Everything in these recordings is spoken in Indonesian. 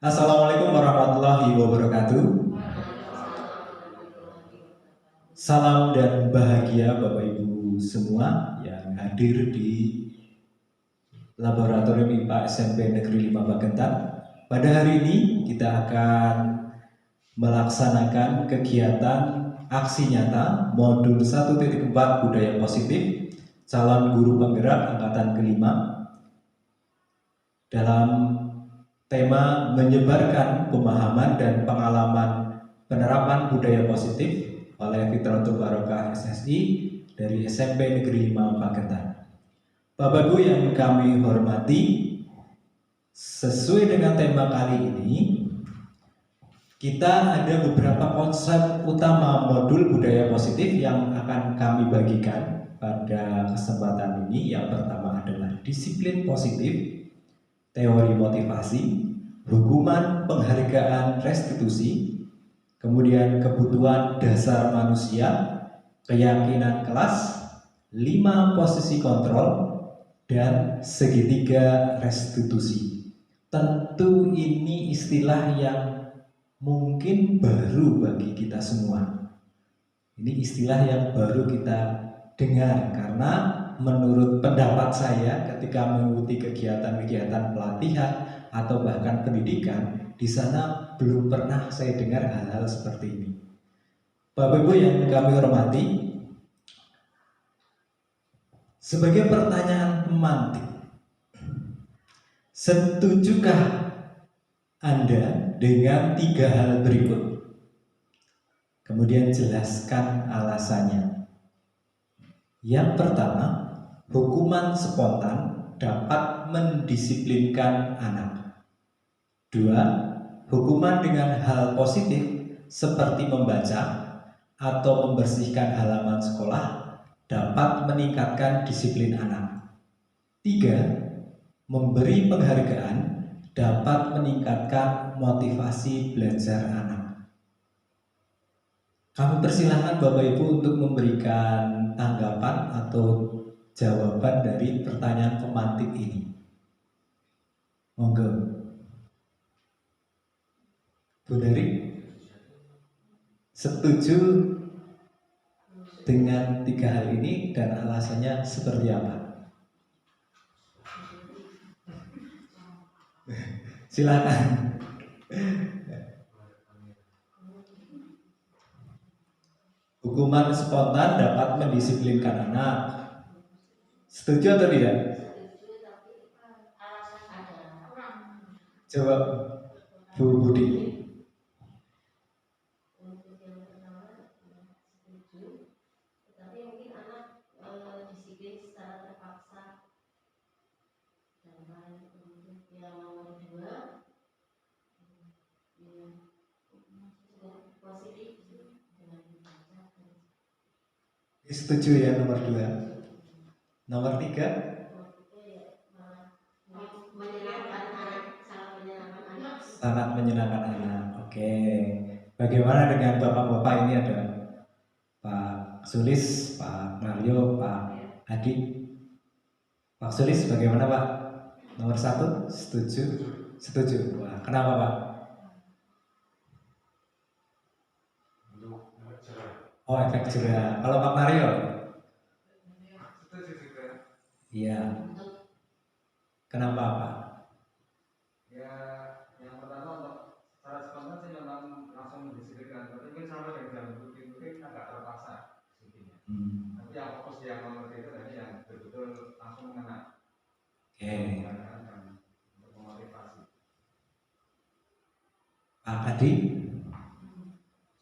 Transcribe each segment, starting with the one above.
Assalamualaikum warahmatullahi wabarakatuh. Salam dan bahagia Bapak Ibu semua yang hadir di Laboratorium IPA SMP Negeri 5 Bagentan. Pada hari ini kita akan melaksanakan kegiatan aksi nyata modul 1.4 Budaya Positif calon guru penggerak angkatan kelima dalam tema menyebarkan pemahaman dan pengalaman penerapan budaya positif oleh Fitratul Barokah SSI dari SMP Negeri 5 Bagentan. Bapak Ibu yang kami hormati, sesuai dengan tema kali ini, kita ada beberapa konsep utama modul budaya positif yang akan kami bagikan pada kesempatan ini. Yang pertama adalah disiplin positif, teori motivasi, hukuman, penghargaan, restitusi, kemudian kebutuhan dasar manusia, keyakinan kelas, 5 posisi kontrol, dan segitiga restitusi. Tentu ini istilah yang mungkin baru bagi kita semua. Ini istilah yang baru kita dengar karena menurut pendapat saya ketika mengikuti kegiatan-kegiatan pelatihan atau bahkan pendidikan, di sana belum pernah saya dengar hal-hal seperti ini. Bapak Ibu yang kami hormati, sebagai pertanyaan pemantik, setujukah Anda dengan 3 hal berikut? Kemudian jelaskan alasannya. Yang pertama, hukuman spontan dapat mendisiplinkan anak. 2. Hukuman dengan hal positif seperti membaca atau membersihkan halaman sekolah dapat meningkatkan disiplin anak. 3. Memberi penghargaan dapat meningkatkan motivasi belajar anak. Kami persilahkan Bapak Ibu untuk memberikan tanggapan atau jawaban dari pertanyaan pemantik ini. Monggo. Bu Dari, setuju dengan 3 hal ini dan alasannya seperti apa? Silakan. Hukuman spontan dapat mendisiplinkan anak. Setuju atau tidak? Jawab Bu Budi. Setuju ya nomor 2. Nomor 3, sangat menyenangkan anak. Oke. Bagaimana dengan bapak-bapak ini? Ada Pak Sulis, Pak Mario, Pak Adi. Pak Sulis bagaimana Pak? Nomor 1, setuju? Setuju. Wah, kenapa Pak? Oh, efek jerah. Kalau Pak Mario? Setuju juga. Iya. Kenapa Pak? Ya, yang pertama untuk secara spontan sih memang langsung mendisiplinkan, tapi mungkin sama dengan dalam rutin agak terpaksa sedikitnya. Tapi yang fokus yang nomor 3 tadi yang betul-betul langsung mengena. Oke. Untuk memotivasi. Pak Adi?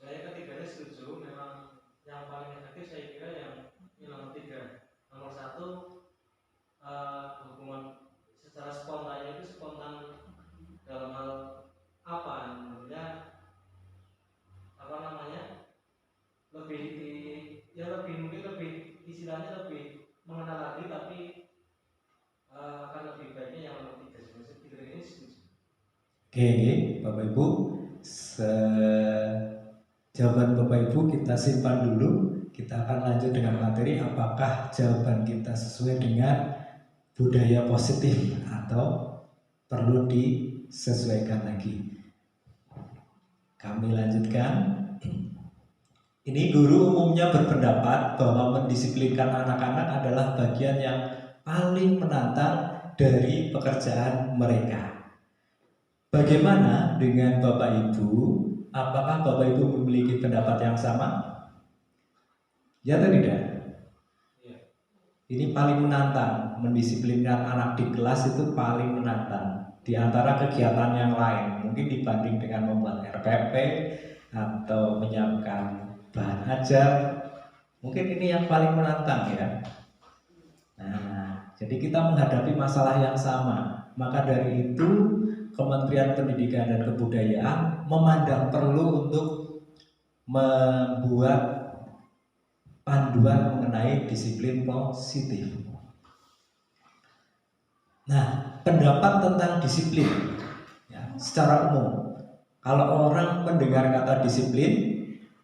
Saya ketiganya setuju, memang yang paling efektif saya kira yang nomor 3. Nomor 1, hukuman secara spontannya itu spontan dalam hal apa? Menurutnya lebih istilahnya lebih mengenal lagi, tapi akan lebih baiknya yang nomor 3. Sebenarnya ini setuju. Oke, Bapak Ibu, jawaban Bapak Ibu kita simpan dulu. Kita akan lanjut dengan materi apakah jawaban kita sesuai dengan budaya positif atau perlu disesuaikan lagi. Kami lanjutkan. Ini guru umumnya berpendapat bahwa mendisiplinkan anak-anak adalah bagian yang paling menantang dari pekerjaan mereka. Bagaimana dengan Bapak Ibu? Apakah Bapak Ibu memiliki pendapat yang sama? Ya atau tidak? Ini paling menantang, mendisiplinkan anak di kelas itu paling menantang di antara kegiatan yang lain. Mungkin dibanding dengan membuat RPP atau menyiapkan bahan ajar, mungkin ini yang paling menantang ya. Nah, jadi kita menghadapi masalah yang sama. Maka dari itu Kementerian Pendidikan dan Kebudayaan memandang perlu untuk membuat panduan mengenai disiplin positif. Nah, pendapat tentang disiplin ya, secara umum, kalau orang mendengar kata disiplin,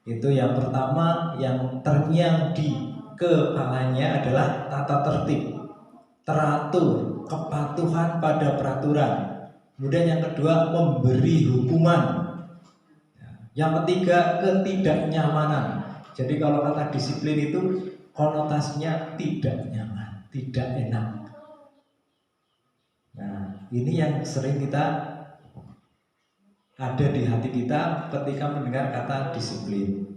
itu yang pertama yang terngiang di kepalanya adalah tata tertib, teratur, kepatuhan pada peraturan. Kemudian yang kedua, memberi hukuman. Yang ketiga, ketidaknyamanan. Jadi kalau kata disiplin itu konotasinya tidak nyaman, tidak enak. Nah, ini yang sering kita ada di hati kita ketika mendengar kata disiplin.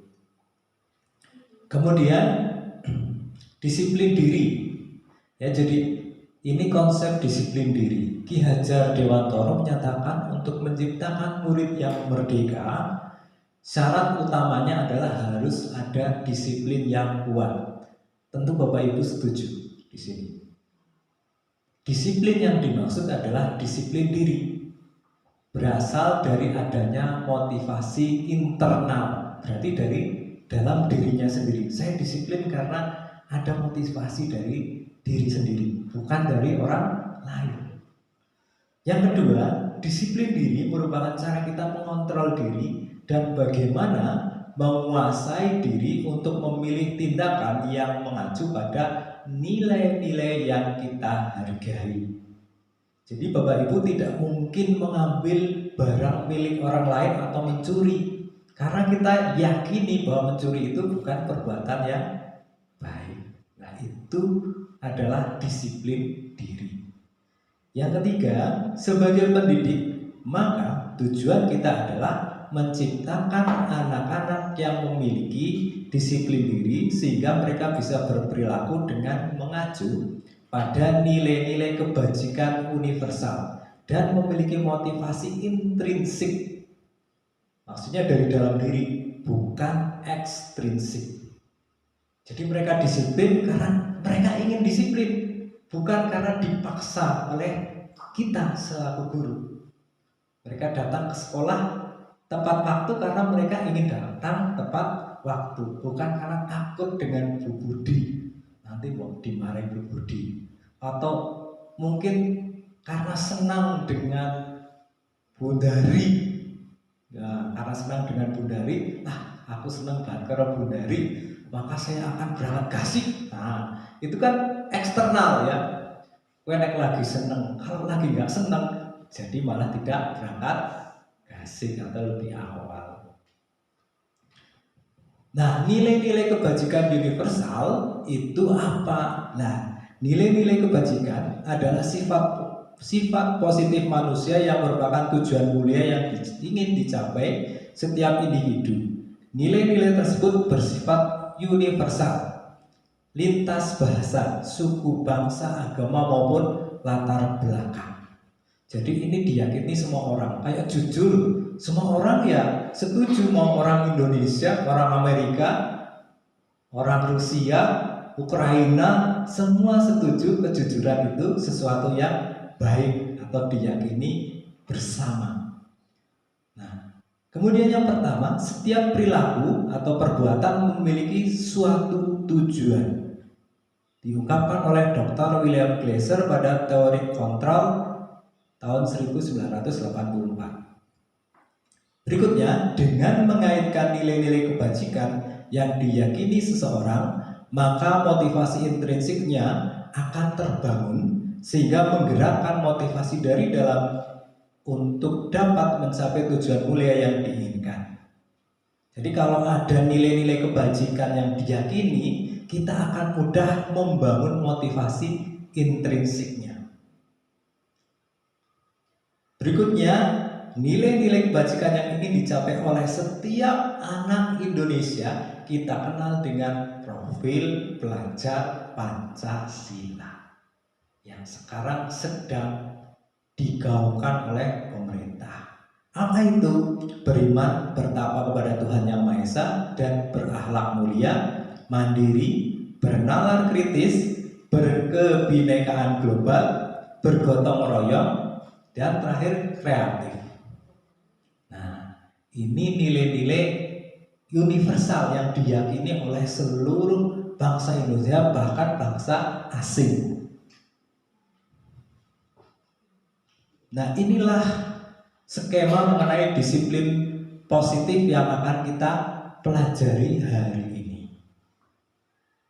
Kemudian disiplin diri. Ya, jadi ini konsep disiplin diri. Ki Hajar Dewantoro menyatakan untuk menciptakan murid yang merdeka, syarat utamanya adalah harus ada disiplin yang kuat. Tentu Bapak Ibu setuju di sini. Disiplin yang dimaksud adalah disiplin diri. Berasal dari adanya motivasi internal. Berarti dari dalam dirinya sendiri. Saya disiplin karena ada motivasi dari diri sendiri, bukan dari orang lain. Yang kedua, disiplin diri merupakan cara kita mengontrol diri dan bagaimana menguasai diri untuk memilih tindakan yang mengacu pada nilai-nilai yang kita hargai. Jadi Bapak Ibu tidak mungkin mengambil barang milik orang lain atau mencuri, karena kita yakini bahwa mencuri itu bukan perbuatan yang baik. Nah, itu adalah disiplin diri. Yang ketiga, sebagai pendidik, maka tujuan kita adalah menciptakan anak-anak yang memiliki disiplin diri sehingga mereka bisa berperilaku dengan mengacu pada nilai-nilai kebajikan universal dan memiliki motivasi intrinsik. Maksudnya dari dalam diri, bukan ekstrinsik. Jadi mereka disiplin karena mereka ingin disiplin, bukan karena dipaksa oleh kita selaku guru. Mereka datang ke sekolah tepat waktu karena mereka ingin datang tepat waktu, bukan karena takut dengan Bu Budi, nanti mau dimarahin Bu Budi, atau mungkin karena senang dengan Bundari. Ya, karena senang dengan Bundari, aku senang banget karena Bundari, maka saya akan berangkat gasik. Nah, itu kan eksternal ya. Nek lagi senang, kalau lagi nggak senang, jadi malah tidak berangkat gasik atau lebih awal. Nah, nilai-nilai kebajikan universal itu apa? Nah, nilai-nilai kebajikan adalah sifat positif manusia yang merupakan tujuan mulia yang ingin dicapai setiap individu. Nilai-nilai tersebut bersifat universal, lintas bahasa, suku, bangsa, agama maupun latar belakang. Jadi ini diyakini semua orang. Kayak jujur, semua orang ya setuju, mau orang Indonesia, orang Amerika, orang Rusia, Ukraina, semua setuju kejujuran itu sesuatu yang baik atau diyakini bersama. Nah, kemudian yang pertama, setiap perilaku atau perbuatan memiliki suatu tujuan. Diungkapkan oleh Dr. William Glasser pada teori kontrol tahun 1984. Berikutnya, dengan mengaitkan nilai-nilai kebajikan yang diyakini seseorang, maka motivasi intrinsiknya akan terbangun sehingga menggerakkan motivasi dari dalam untuk dapat mencapai tujuan mulia yang diinginkan. Jadi kalau ada nilai-nilai kebajikan yang diyakini, kita akan mudah membangun motivasi intrinsiknya. Berikutnya, nilai-nilai kebajikan yang ingin dicapai oleh setiap anak Indonesia kita kenal dengan profil pelajar Pancasila yang sekarang sedang digaungkan oleh pemerintah. Apa itu? Beriman, bertakwa kepada Tuhan Yang Maha Esa, dan berakhlak mulia, mandiri, bernalar kritis, berkebinekaan global, bergotong royong, dan terakhir kreatif. Nah, ini nilai-nilai universal yang diyakini oleh seluruh bangsa Indonesia, bahkan bangsa asing. Nah, inilah skema mengenai disiplin positif yang akan kita pelajari hari ini.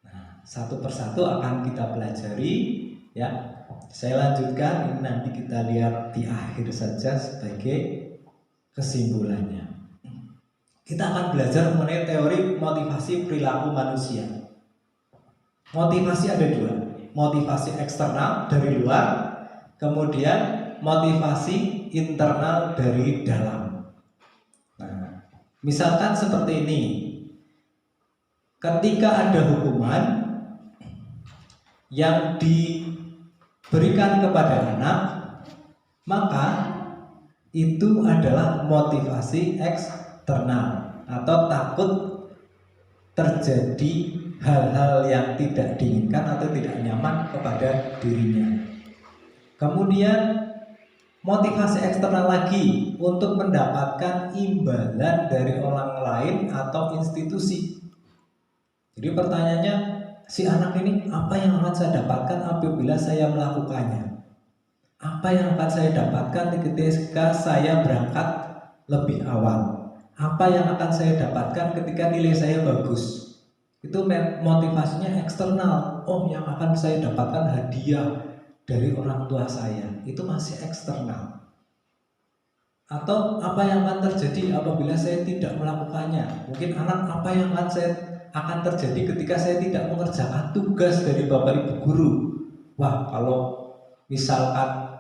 Nah, satu persatu akan kita pelajari ya. Saya lanjutkan, ini nanti kita lihat di akhir saja sebagai kesimpulannya. Kita akan belajar mengenai teori motivasi perilaku manusia. Motivasi ada dua, motivasi eksternal dari luar, kemudian motivasi internal dari dalam. Nah, misalkan seperti ini. Ketika ada hukuman yang diberikan kepada anak, maka itu adalah motivasi eksternal atau takut terjadi hal-hal yang tidak diinginkan atau tidak nyaman kepada dirinya. Kemudian motivasi eksternal lagi untuk mendapatkan imbalan dari orang lain atau institusi. Jadi pertanyaannya, si anak ini apa yang akan saya dapatkan apabila saya melakukannya? Apa yang akan saya dapatkan ketika saya berangkat lebih awal? Apa yang akan saya dapatkan ketika nilai saya bagus? Itu motivasinya eksternal. Oh, yang akan saya dapatkan hadiah dari orang tua saya, itu masih eksternal. Atau apa yang akan terjadi apabila saya tidak melakukannya? Mungkin anak, apa yang akan terjadi ketika saya tidak mengerjakan tugas dari Bapak Ibu guru? Wah, kalau misalkan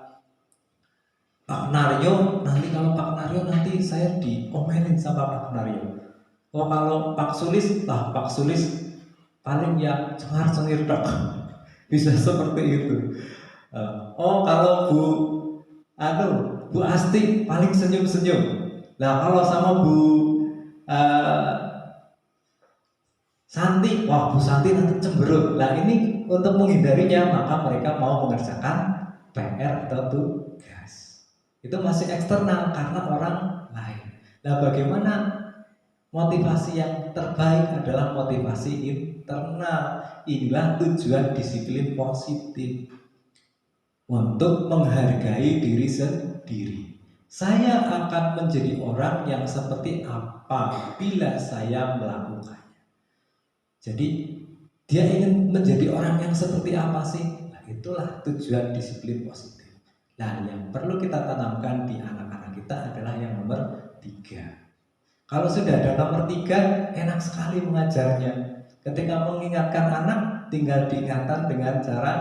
Pak Naryo, nanti kalau Pak Naryo nanti saya diomelin sama Pak Naryo. Oh, kalau Pak Sulis, Pak Sulis paling ya cengar-cengir dok. Bisa seperti itu. Oh, kalau Bu Asti paling senyum-senyum. Nah, kalau sama Bu Santi, wah Bu Santi nanti cemberut. Nah, ini untuk menghindarinya maka mereka mau mengerjakan PR atau tugas. Itu masih eksternal karena orang lain. Nah, bagaimana motivasi yang terbaik adalah motivasi internal. Inilah tujuan disiplin positif. Untuk menghargai diri sendiri. Saya akan menjadi orang yang seperti apa bila saya melakukannya. Jadi dia ingin menjadi orang yang seperti apa sih? Nah, itulah tujuan disiplin positif. Nah, yang perlu kita tanamkan di anak-anak kita adalah yang nomor 3. Kalau sudah ada nomor 3, enak sekali mengajarnya. Ketika mengingatkan anak, tinggal diingatkan dengan cara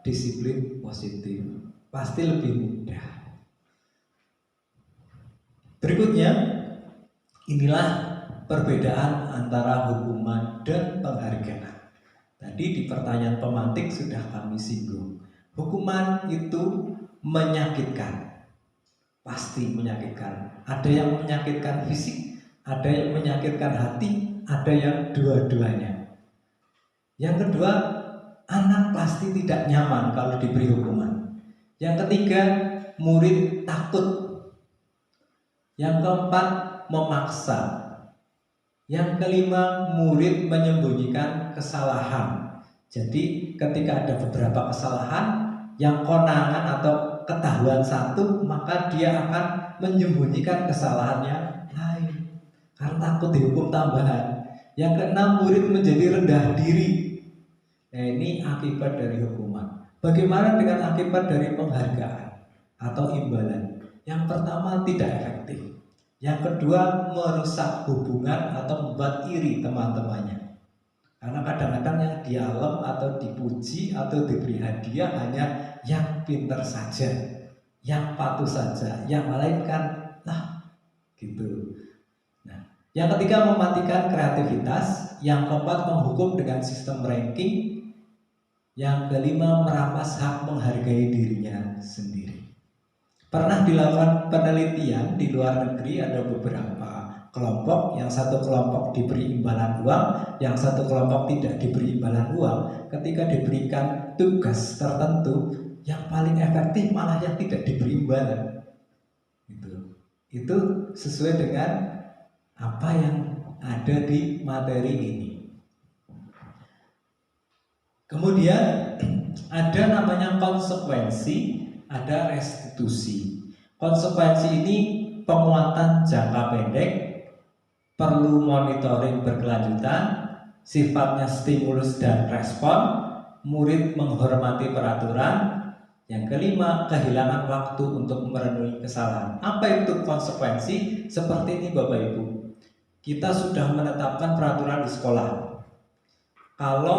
disiplin positif, pasti lebih mudah. Berikutnya, inilah perbedaan antara hukuman dan penghargaan. Tadi di pertanyaan pemantik sudah kami singgung. Hukuman itu menyakitkan, pasti menyakitkan. Ada yang menyakitkan fisik, ada yang menyakitkan hati, ada yang dua-duanya. Yang kedua, anak pasti tidak nyaman kalau diberi hukuman. Yang ketiga, murid takut. Yang keempat, memaksa. Yang kelima, murid menyembunyikan kesalahan. Jadi ketika ada beberapa kesalahan, yang konangan atau ketahuan satu, maka dia akan menyembunyikan kesalahannya lain karena takut dihukum tambahan. Yang keenam, murid menjadi rendah diri. Nah, ini akibat dari hukuman. Bagaimana dengan akibat dari penghargaan atau imbalan? Yang pertama, tidak efektif. Yang kedua, merusak hubungan atau membuat iri teman-temannya. Karena kadang-kadang yang dialem atau dipuji atau diberi hadiah hanya yang pintar saja, yang patuh saja, yang lain kan gitu. Nah, yang ketiga, mematikan kreativitas. Yang keempat, menghukum dengan sistem ranking. Yang kelima, merampas hak menghargai dirinya sendiri. Pernah dilakukan penelitian di luar negeri, ada beberapa kelompok, yang satu kelompok diberi imbalan uang, yang satu kelompok tidak diberi imbalan uang. Ketika diberikan tugas tertentu, yang paling efektif malah yang tidak diberi imbalan. Itu sesuai dengan apa yang ada di materi ini. Kemudian ada namanya konsekuensi, ada restitusi. Konsekuensi ini penguatan jangka pendek, perlu monitoring berkelanjutan, sifatnya stimulus dan respon, murid menghormati peraturan. Yang kelima, kehilangan waktu untuk merenungi kesalahan. Apa itu konsekuensi? Seperti ini Bapak Ibu, kita sudah menetapkan peraturan di sekolah. Kalau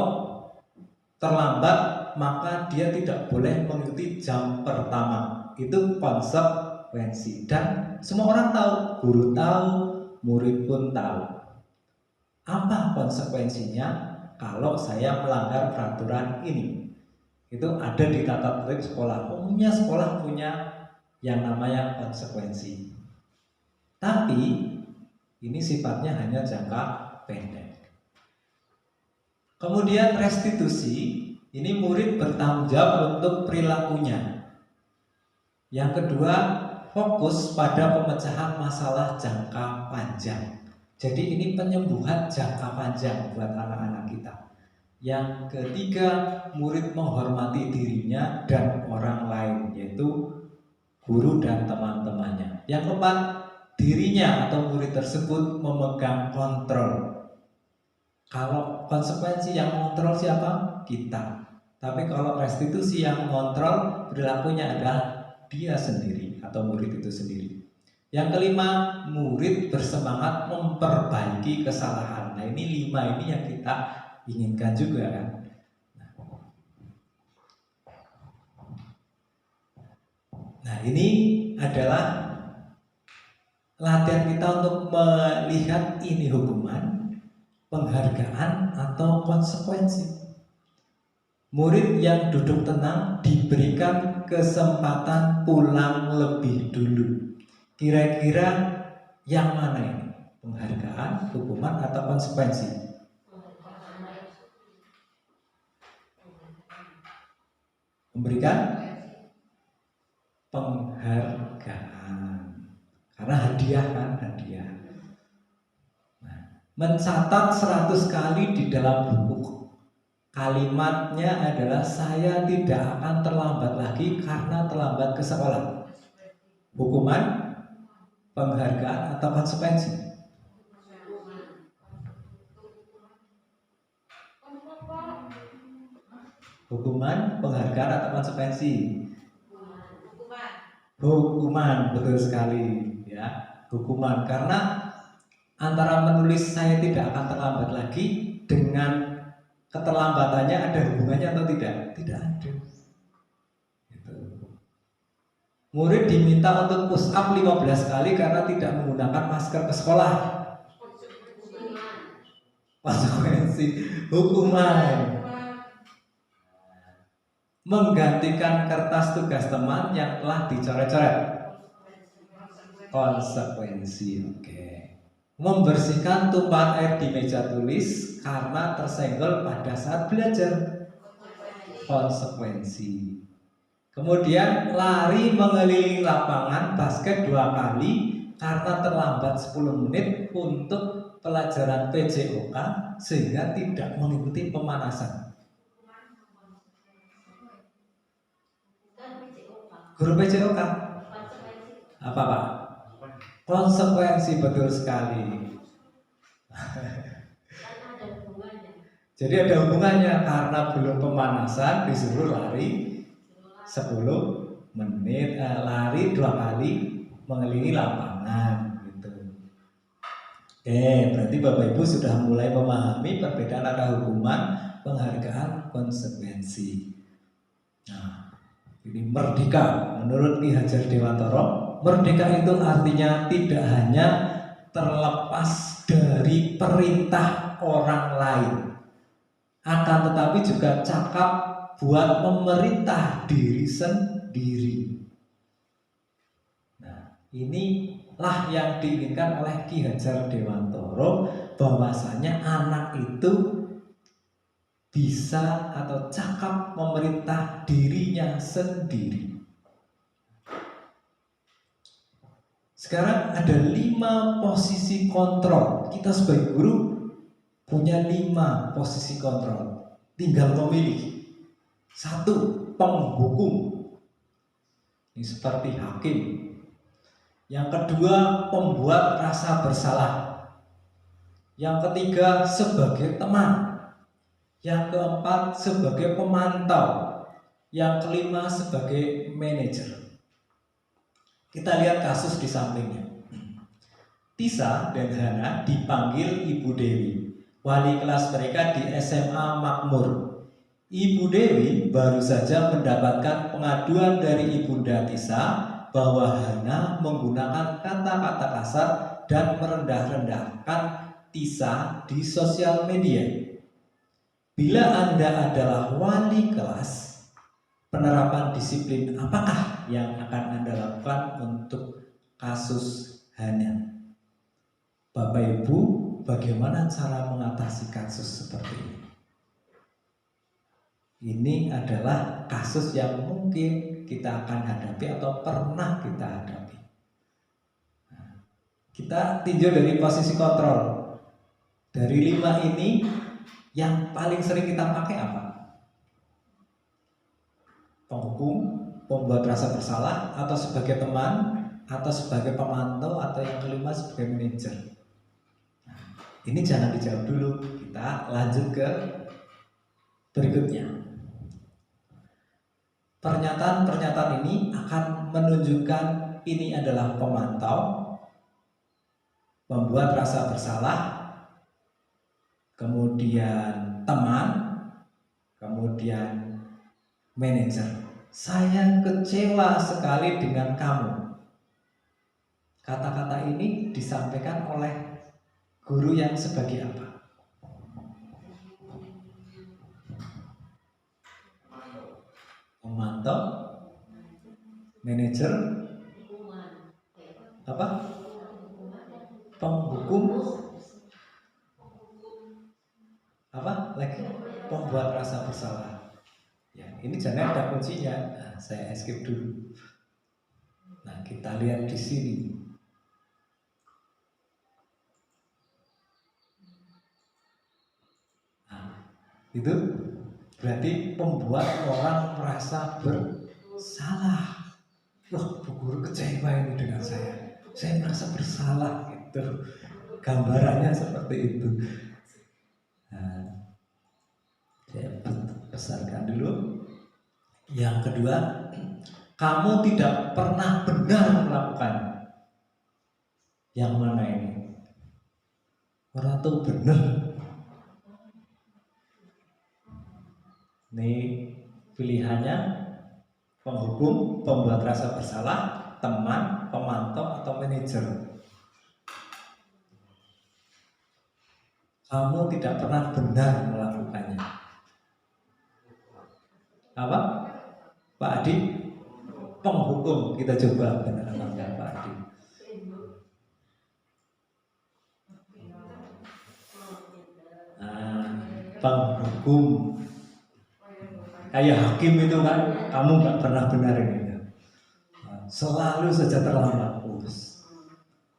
terlambat, maka dia tidak boleh mengikuti jam pertama. Itu konsekuensi. Dan semua orang tahu, guru tahu, murid pun tahu. Apa konsekuensinya kalau saya melanggar peraturan ini? Itu ada di tata tertib sekolah. Umumnya sekolah punya yang namanya konsekuensi. Tapi ini sifatnya hanya jangka pendek. Kemudian restitusi, ini murid bertanggung jawab untuk perilakunya. Yang kedua, fokus pada pemecahan masalah jangka panjang. Jadi ini penyembuhan jangka panjang buat anak-anak kita. Yang ketiga, murid menghormati dirinya dan orang lain, yaitu guru dan teman-temannya. Yang keempat, dirinya atau murid tersebut memegang kontrol. Kalau konsekuensi yang mengontrol siapa? Kita. Tapi kalau restitusi yang mengontrol perilakunya adalah dia sendiri atau murid itu sendiri. Yang kelima, murid bersemangat memperbaiki kesalahan. Nah, ini 5 ini yang kita inginkan juga kan. Nah, ini adalah latihan kita untuk melihat ini hukuman, penghargaan atau konsekuensi. Murid yang duduk tenang diberikan kesempatan pulang lebih dulu. Kira-kira yang mana ini? Penghargaan, hukuman atau konsekuensi? Memberikan penghargaan. Karena hadiah kan, hadiah. Mencatat 100 kali di dalam buku. Kalimatnya adalah saya tidak akan terlambat lagi karena terlambat ke sekolah. Hukuman, penghargaan atau konsekuensi? Hukuman, penghargaan atau konsekuensi? Hukuman, betul sekali ya. Hukuman, karena antara menulis saya tidak akan terlambat lagi dengan keterlambatannya ada hubungannya atau tidak? Tidak ada. Gitu. Murid diminta untuk push up 15 kali karena tidak menggunakan masker ke sekolah. Konsekuensi, hukuman. Menggantikan kertas tugas teman yang telah dicoret-coret. Konsekuensi, oke. Membersihkan tumpahan air di meja tulis karena tersenggol pada saat belajar. Konsekuensi. Kemudian lari mengelilingi lapangan basket 2 kali karena terlambat 10 menit untuk pelajaran PJOK sehingga tidak mengikuti pemanasan. Guru PJOK apa Pak? Konsekuensi, betul sekali. Jadi ada hubungannya, karena belum pemanasan disuruh lari 10 menit, lari 2 kali mengelilingi lapangan gitu. Oke, berarti Bapak Ibu sudah mulai memahami perbedaan antara hukuman, penghargaan, konsekuensi. Nah, ini merdeka menurut Ki Hajar Dewantara, merdeka itu artinya tidak hanya terlepas dari perintah orang lain, akan tetapi juga cakap buat memerintah diri sendiri. Nah, inilah yang diinginkan oleh Ki Hajar Dewantara, bahwasanya anak itu bisa atau cakap memerintah dirinya sendiri. Sekarang ada 5 posisi kontrol. Kita sebagai guru punya 5 posisi kontrol. Tinggal memilih. 1, penghukum. Ini seperti hakim. Yang kedua, pembuat rasa bersalah. Yang ketiga, sebagai teman. Yang keempat, sebagai pemantau. Yang kelima, sebagai manajer. Kita lihat kasus di sampingnya. Tisa dan Hana dipanggil Ibu Dewi, wali kelas mereka di SMA Makmur. Ibu Dewi baru saja mendapatkan pengaduan dari Ibunda Tisa bahwa Hana menggunakan kata-kata kasar dan merendah-rendahkan Tisa di sosial media. Bila Anda adalah wali kelas, penerapan disiplin apakah yang akan Anda lakukan untuk kasus Hana? Bapak Ibu, bagaimana cara mengatasi kasus seperti ini? Ini adalah kasus yang mungkin kita akan hadapi atau pernah kita hadapi. Nah, kita tinjau dari posisi kontrol. Dari 5 ini, yang paling sering kita pakai apa? Penghukum, pembuat rasa bersalah, atau sebagai teman, atau sebagai pemantau, atau yang kelima sebagai manajer. Nah, ini jangan dijawab dulu, kita lanjut ke berikutnya. Pernyataan-pernyataan ini akan menunjukkan ini adalah pemantau, pembuat rasa bersalah, kemudian teman, kemudian manajer. Saya kecewa sekali dengan kamu. Kata-kata ini disampaikan oleh guru yang sebagai apa? Pemantau, manajer, apa? Penghukum, apa lagi? Pembuat rasa bersalah. Ya, ini jangan ada kuncinya. Nah, saya skip dulu. Nah, kita lihat di sini. Nah, itu berarti pembuat orang merasa bersalah. Loh, Bu Guru kecewa ini dengan saya. Saya merasa bersalah gitu. Gambarannya seperti itu. Nah, saya besarkan dulu. Yang kedua, kamu tidak pernah benar melakukan. Yang mana ini? Orang tuh benar. Ini pilihannya penghukum, pembuat rasa bersalah, teman, pemantau, atau manajer. Kamu tidak pernah benar melakukannya. Apa? Pak Adi? Penghukum. Kita coba benar apa enggak Pak Adi? Nah, penghukum. Kayak hakim itu kan, kamu nggak pernah benar ini. Selalu saja terlambat.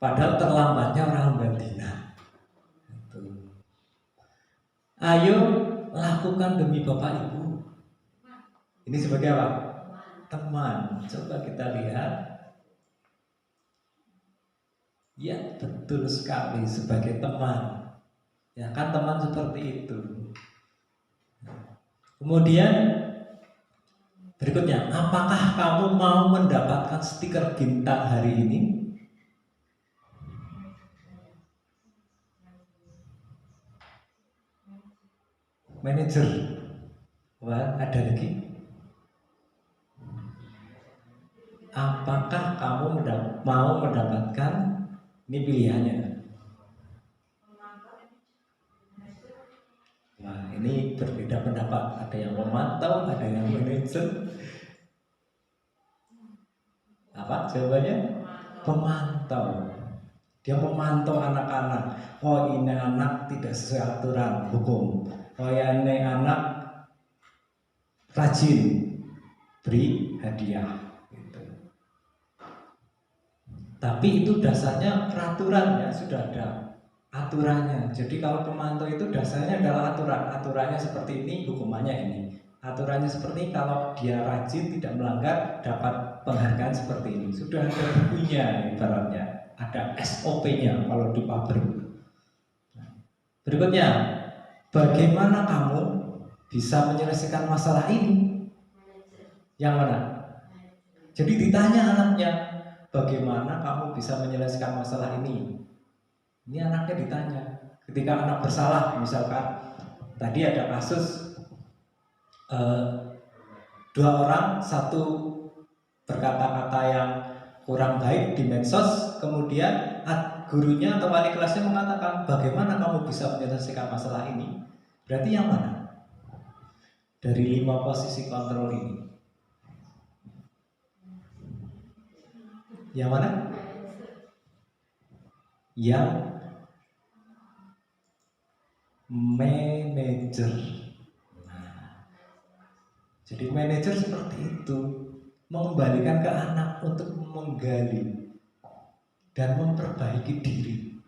Padahal terlambatnya orang betina. Ayo lakukan demi Bapak Ibu. Ini sebagai apa? Teman. Coba kita lihat. Ya betul sekali, sebagai teman. Ya kan teman seperti itu. Kemudian Berikutnya, apakah kamu mau mendapatkan stiker bintang hari ini? Manajer. Wah, ada lagi. Apakah kamu mau mendapatkan, ini pilihannya. Nah, ini berbeda pendapat. Ada yang memantau, ada yang manajer. Apa jawabannya? Pemantau. Dia memantau anak-anak. Oh, ini anak tidak sesuai aturan hukum. Oh, ya, ini anak rajin, beri hadiah. Gitu. Tapi itu dasarnya peraturan, ya, sudah ada aturannya. Jadi kalau pemantau itu dasarnya adalah aturan. Aturannya seperti ini, hukumannya ini. Aturannya seperti ini, kalau dia rajin tidak melanggar dapat penghargaan seperti ini. Sudah ada bukunya ibaratnya, ada SOP-nya kalau di pabrik. Berikutnya, bagaimana kamu bisa menyelesaikan masalah ini? Yang mana? Jadi ditanya anaknya, bagaimana kamu bisa menyelesaikan masalah ini? Ini anaknya ditanya. Ketika anak bersalah, misalkan tadi ada kasus 2 orang, satu berkata-kata yang kurang baik di medsos, kemudian gurunya atau wali kelasnya mengatakan, bagaimana kamu bisa menyelesaikan masalah ini? Berarti yang mana? Dari 5 posisi kontrol ini, yang mana? Yang manajer. Jadi manajer seperti itu, mengembalikan ke anak untuk menggali dan memperbaiki diri.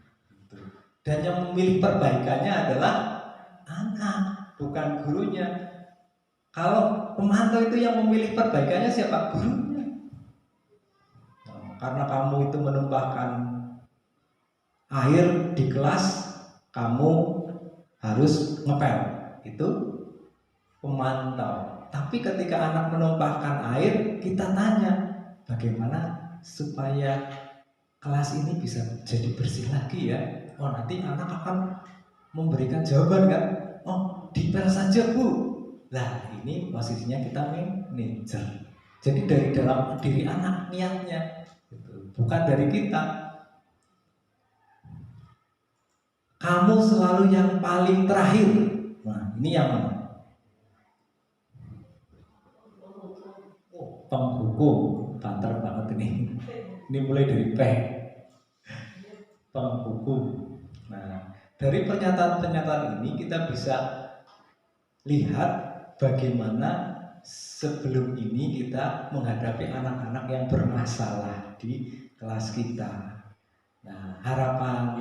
Dan yang memilih perbaikannya adalah anak, bukan gurunya. Kalau pemantau itu yang memilih perbaikannya siapa? Gurunya. Karena kamu itu menumpahkan air di kelas, kamu harus ngepel. Itu pemantau. Tapi ketika anak menumpahkan air, kita tanya, bagaimana supaya kelas ini bisa jadi bersih lagi ya? Oh, nanti anak akan memberikan jawaban kan? Oh, dipel saja Bu. Nah, ini posisinya kita manajer. Jadi dari dalam diri anak niatnya, bukan dari kita. Kamu selalu yang paling terakhir. Nah, ini yang mana? Penghukum, banter banget ini. Ini mulai dari P. Penghukum. Nah, dari pernyataan-pernyataan ini kita bisa lihat bagaimana sebelum ini kita menghadapi anak-anak yang bermasalah di kelas kita. Nah, harapan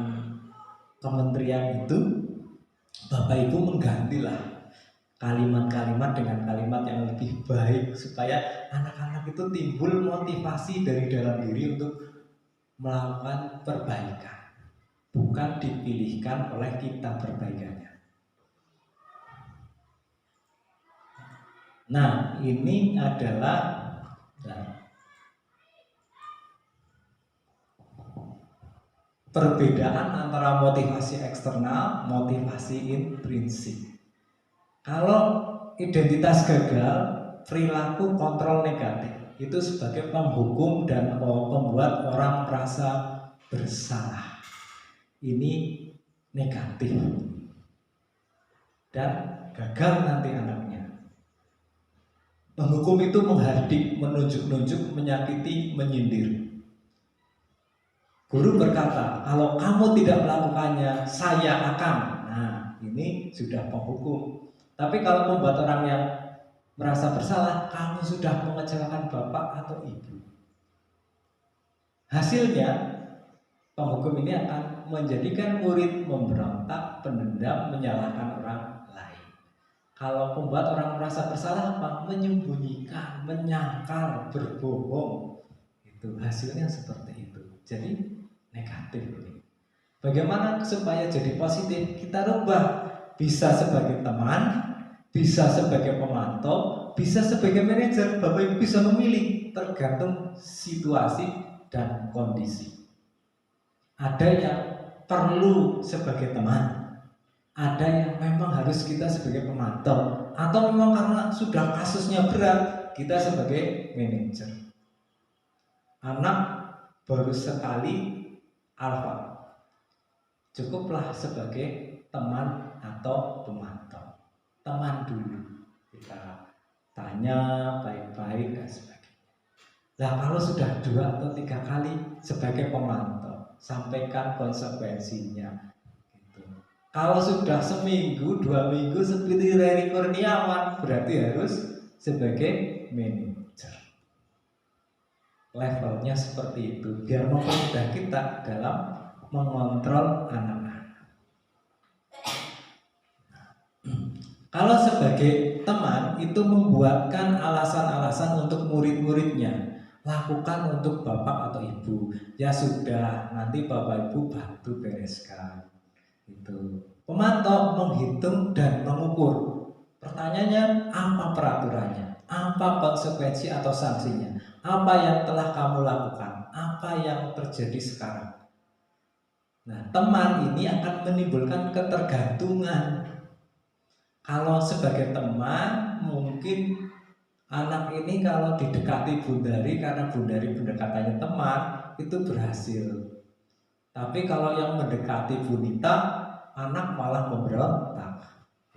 kementerian itu Bapak Ibu menggantilah kalimat-kalimat dengan kalimat yang lebih baik supaya anak-anak itu timbul motivasi dari dalam diri untuk melakukan perbaikan, bukan dipilihkan oleh kita perbaikannya. Nah, ini adalah perbedaan antara motivasi eksternal, motivasi intrinsik. Kalau identitas gagal, perilaku kontrol negatif itu sebagai penghukum dan membuat orang merasa bersalah. Ini negatif dan gagal nanti anaknya. Penghukum itu menghardik, menunjuk-nunjuk, menyakiti, menyindir. Guru berkata, kalau kamu tidak melakukannya, saya akan. Nah, ini sudah penghukum. Tapi kalau membuat orang yang merasa bersalah, kamu sudah mengecewakan bapak atau ibu. Hasilnya, penghukum ini akan menjadikan murid memberontak, pendendam, menyalahkan orang lain. Kalau membuat orang merasa bersalah, apa? Menyembunyikan, menyangkal, berbohong. Itu hasilnya seperti itu. Jadi negatif. Bagaimana supaya jadi positif? Kita rubah. Bisa sebagai teman, bisa sebagai pemantau, bisa sebagai manajer, Bapak Ibu bisa memilih tergantung situasi dan kondisi. Ada yang perlu sebagai teman, ada yang memang harus kita sebagai pemantau, atau memang karena sudah kasusnya berat kita sebagai manajer. Anak baru sekali alfa, cukuplah sebagai teman atau pemantau. Teman dulu, kita tanya baik-baik dan sebagainya. Nah, kalau sudah 2 atau 3 kali sebagai pemantau, sampaikan konsekuensinya. Gitu. Kalau sudah seminggu, 2 minggu seperti Reni Kurniawan, berarti harus sebagai manajer. Levelnya seperti itu, biar mempermudah kita dalam mengontrol anak-anak. Kalau sebagai teman itu membuatkan alasan-alasan untuk murid-muridnya, lakukan untuk bapak atau ibu. Ya sudah, nanti bapak ibu bantu bereskan. Itu. Pemantau menghitung dan mengukur. Pertanyaannya, apa peraturannya? Apa konsekuensi atau sanksinya? Apa yang telah kamu lakukan? Apa yang terjadi sekarang? Nah, teman ini akan menimbulkan ketergantungan. Kalau sebagai teman, mungkin anak ini kalau didekati Bundari karena Bundari pendekatannya teman, itu berhasil. Tapi kalau yang mendekati Bunita, anak malah memberontak.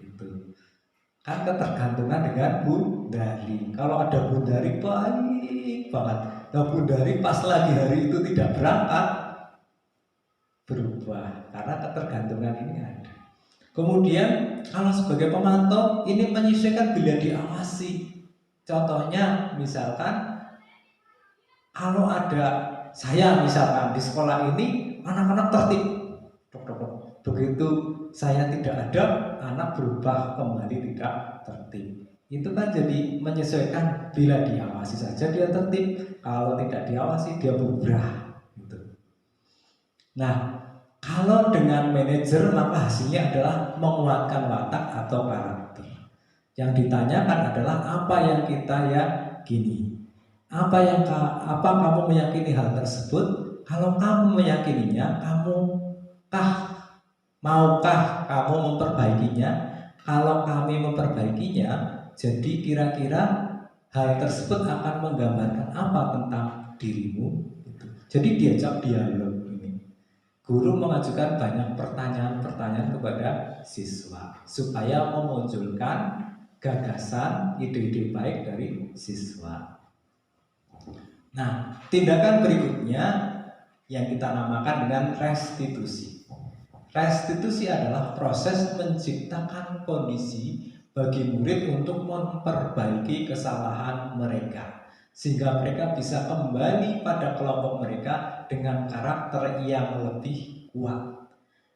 Itu kan ketergantungan dengan Bundari. Kalau ada Bundari baik banget, nah Bundari pas lagi hari itu tidak berangkat, berubah karena ketergantungan ini ada. Kemudian kalau sebagai pemantau ini menyesuaikan bila diawasi. Contohnya misalkan kalau ada saya misalkan di sekolah ini anak-anak tertib, begitu saya tidak ada, anak berubah kembali tidak tertib. Itu kan jadi menyesuaikan, bila diawasi saja dia tertib, kalau tidak diawasi dia berubah. Gitu. Nah, kalau dengan manajer maka hasilnya adalah menguatkan watak atau karakter. Yang ditanyakan adalah apa yang kita yakini. Apa kamu meyakini hal tersebut? Kalau kamu meyakininya, maukah kamu memperbaikinya? Kalau kami memperbaikinya, jadi kira-kira hal tersebut akan menggambarkan apa tentang dirimu? Jadi diajak dialog. Guru mengajukan banyak pertanyaan-pertanyaan kepada siswa supaya memunculkan gagasan, ide-ide baik dari siswa. Nah, tindakan berikutnya yang kita namakan dengan restitusi. Restitusi adalah proses menciptakan kondisi bagi murid untuk memperbaiki kesalahan mereka, sehingga mereka bisa kembali pada kelompok mereka dengan karakter yang lebih kuat.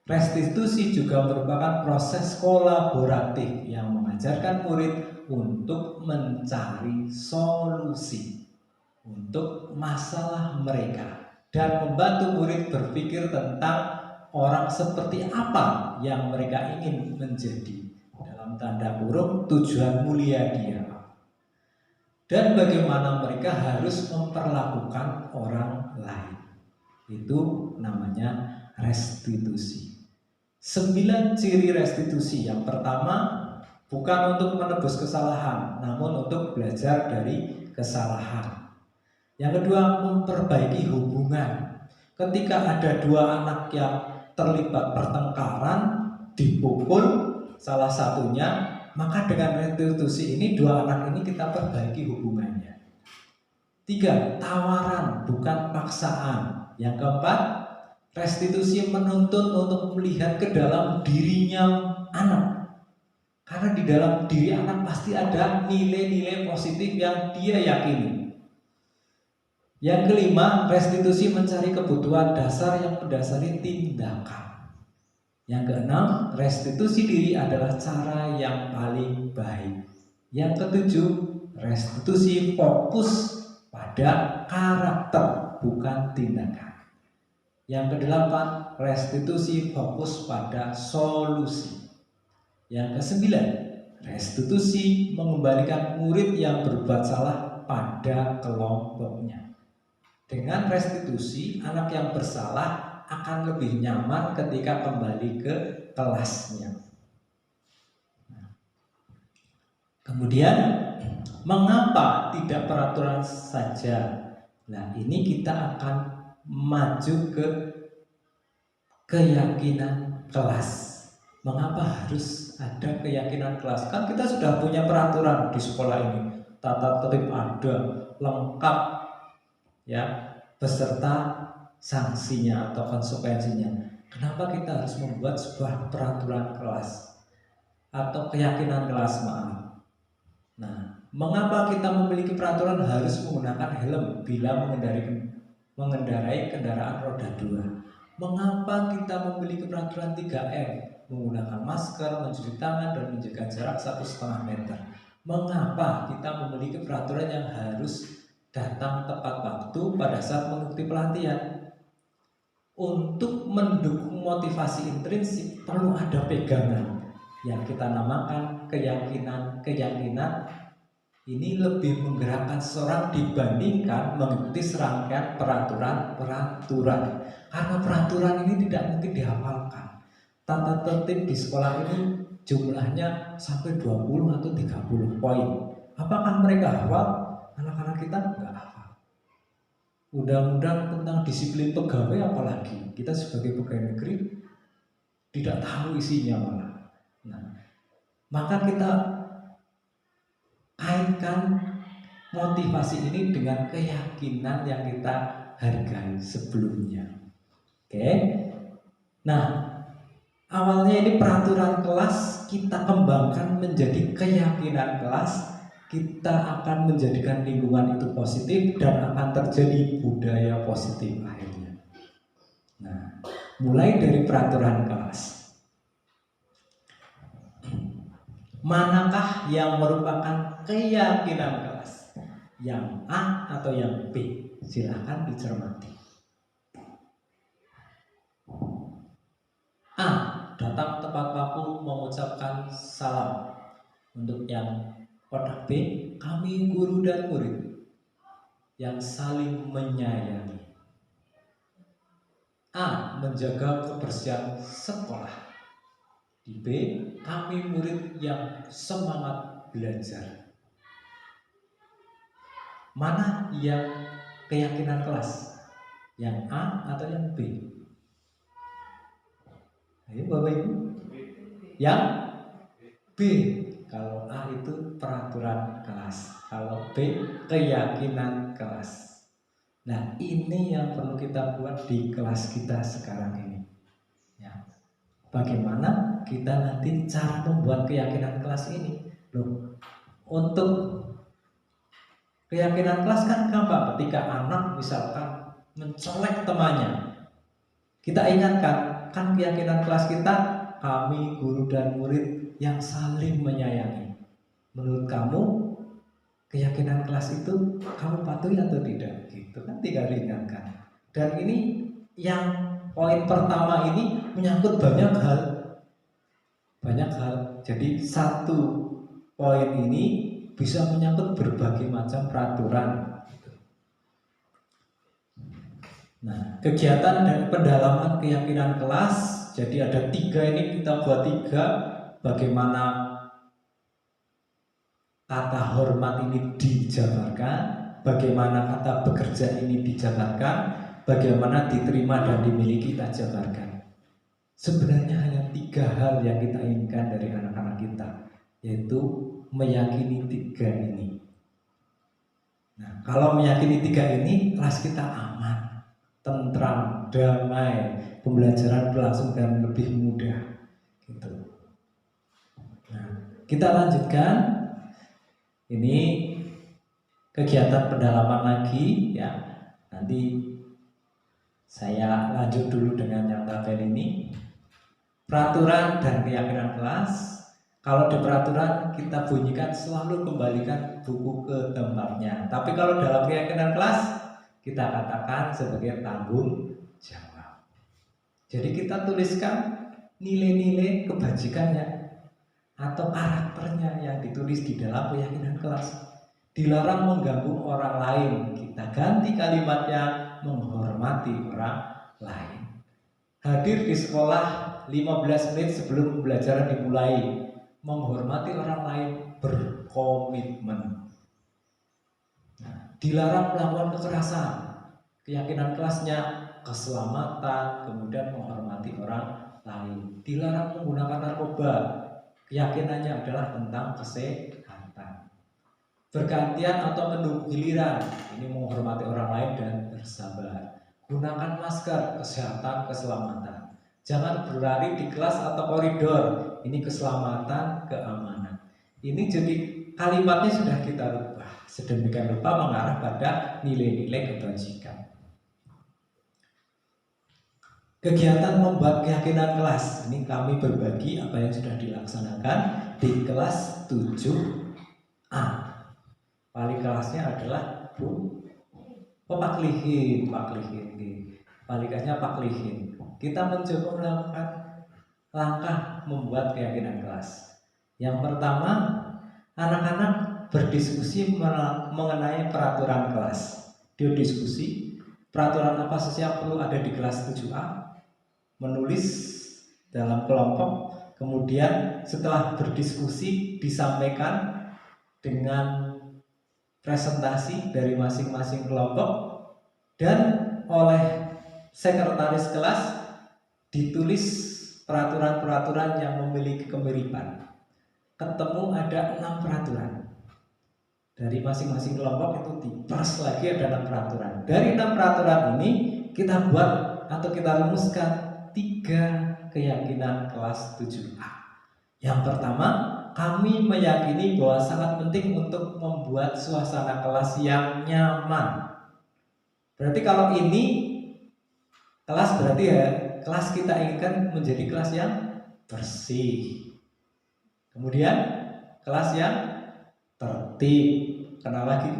Restitusi juga merupakan proses kolaboratif yang mengajarkan murid untuk mencari solusi untuk masalah mereka dan membantu murid berpikir tentang orang seperti apa yang mereka ingin menjadi, dalam tanda kurung tujuan mulia dia, dan bagaimana mereka harus memperlakukan orang lain. Itu namanya restitusi. 9 ciri restitusi. Yang pertama, bukan untuk menebus kesalahan, namun untuk belajar dari kesalahan. Yang kedua, memperbaiki hubungan. Ketika ada 2 anak yang terlibat pertengkaran, dipukul salah satunya, maka dengan restitusi ini 2 anak ini kita perbaiki hubungannya. 3, tawaran bukan paksaan. Yang keempat, restitusi menuntun untuk melihat ke dalam dirinya anak. Karena di dalam diri anak pasti ada nilai-nilai positif yang dia yakini. Yang kelima, restitusi mencari kebutuhan dasar yang mendasari tindakan. Yang keenam, restitusi diri adalah cara yang paling baik. Yang ketujuh, restitusi fokus pada karakter bukan tindakan. Yang kedelapan, restitusi fokus pada solusi. Yang kesembilan, restitusi, mengembalikan murid yang berbuat salah pada kelompoknya. Dengan restitusi, anak yang bersalah akan lebih nyaman ketika kembali ke kelasnya. Kemudian, mengapa tidak peraturan saja? Nah, ini kita akan maju ke keyakinan kelas. Mengapa harus ada keyakinan kelas? Kan kita sudah punya peraturan di sekolah ini, tata tertib ada, lengkap, ya, beserta sanksinya atau konsekuensinya. Kenapa kita harus membuat sebuah peraturan kelas atau keyakinan kelas, maaf? Nah, mengapa kita memiliki peraturan harus menggunakan helm bila mengendarai kendaraan roda 2? Mengapa kita memiliki peraturan 3M? Menggunakan masker, mencuci tangan, dan menjaga jarak 1,5 meter. Mengapa kita memiliki peraturan yang harus datang tepat waktu pada saat mengikuti pelatihan? Untuk mendukung motivasi intrinsik perlu ada pegangan yang kita namakan keyakinan. Ini lebih menggerakkan seseorang dibandingkan mengikuti serangkaian peraturan. Karena peraturan ini tidak mungkin dihafalkan. Tata tertib di sekolah ini jumlahnya sampai 20 atau 30 poin. Apakah mereka hafal? Anak-anak kita enggak hafal. Undang-undang tentang disiplin pegawai apalagi, kita sebagai pegawai negeri tidak tahu isinya malah. Nah, maka kita kaitkan motivasi ini dengan keyakinan yang kita hargai sebelumnya. Oke. Nah, awalnya ini peraturan kelas, kita kembangkan menjadi keyakinan kelas. Kita akan menjadikan lingkungan itu positif dan akan terjadi budaya positif akhirnya. Nah, mulai dari peraturan kelas. Manakah yang merupakan keyakinan kelas? Yang A atau yang B? Silahkan dicermati. A, datang tepat waktu mengucapkan salam. Untuk yang kotak B, kami guru dan murid yang saling menyayangi. A, menjaga kebersihan sekolah. Di B, kami murid yang semangat belajar. Mana yang keyakinan kelas? Yang A atau yang B? Ayo Bapak Ibu. Yang B. Kalau A itu peraturan kelas, kalau B keyakinan kelas. Nah, ini yang perlu kita buat di kelas kita sekarang ini. Ya. Bagaimana kita nanti cara membuat keyakinan kelas ini? Loh, untuk keyakinan kelas kan gampang. Ketika anak misalkan mencolek temannya, kita ingatkan, kan keyakinan kelas kita, kami guru dan murid yang saling menyayangi. Menurut kamu keyakinan kelas itu kamu patuhi atau tidak? Gitu kan, tinggal diingatkan. Dan ini yang poin pertama ini menyangkut banyak hal. Jadi satu poin ini bisa menyangkut berbagai macam peraturan. Nah, kegiatan dan pendalaman keyakinan kelas. Jadi ada 3 ini, kita buat 3. Bagaimana kata hormat ini dijabarkan, bagaimana kata bekerja ini dijabarkan, bagaimana diterima dan dimiliki kita jabarkan. Sebenarnya hanya 3 hal yang kita inginkan dari anak-anak kita, yaitu meyakini 3 ini. Nah, kalau meyakini 3 ini, kelas kita aman, tentram, damai, pembelajaran berlangsung dan lebih mudah. Gitu. Nah, kita lanjutkan. Ini kegiatan pendalaman lagi ya. Nanti saya lanjut dulu dengan yang tabel ini. Peraturan dan keyakinan kelas. Kalau di peraturan kita bunyikan selalu kembalikan buku ke tempatnya. Tapi kalau dalam keyakinan kelas kita katakan sebagai tanggung jawab. Jadi kita tuliskan nilai-nilai kebajikannya. atau karakternya yang ditulis di dalam keyakinan kelas. Dilarang mengganggu orang lain. Kita ganti kalimatnya, menghormati orang lain. Hadir di sekolah 15 menit sebelum pembelajaran dimulai. Menghormati orang lain, berkomitmen. Nah, dilarang melakukan kekerasan. Keyakinan kelasnya keselamatan, kemudian menghormati orang lain. Dilarang menggunakan narkoba. Keyakinannya adalah tentang kesehatan. Bergantian atau menunggu giliran, ini menghormati orang lain dan bersabar. Gunakan masker, kesehatan, keselamatan. Jangan berlari di kelas atau koridor, ini keselamatan, keamanan. Ini jadi kalimatnya sudah kita rubah sedemikian rupa mengarah pada nilai-nilai kebajikan. Kegiatan membuat keyakinan kelas, ini kami berbagi apa yang sudah dilaksanakan di kelas 7A. Wali kelasnya adalah Bu Paklihin. Wali kelasnya Paklihin. Kita mencoba melakukan langkah membuat keyakinan kelas. Yang pertama, anak-anak berdiskusi mengenai peraturan kelas. Dia diskusi peraturan apa saja yang perlu ada di kelas 7A, menulis dalam kelompok, kemudian setelah berdiskusi disampaikan dengan presentasi dari masing-masing kelompok, dan oleh sekretaris kelas ditulis peraturan-peraturan yang memiliki kemiripan. Ketemu ada 6 peraturan. Dari masing-masing kelompok itu dipers lagi ada 6 peraturan. Dari 6 peraturan ini kita buat atau kita rumuskan 3 keyakinan kelas 7A. Yang pertama, kami meyakini bahwa sangat penting untuk membuat suasana kelas yang nyaman. Berarti kalau ini kelas, berarti ya kelas kita inginkan menjadi kelas yang bersih. Kemudian kelas yang tertib. Kenal lagi?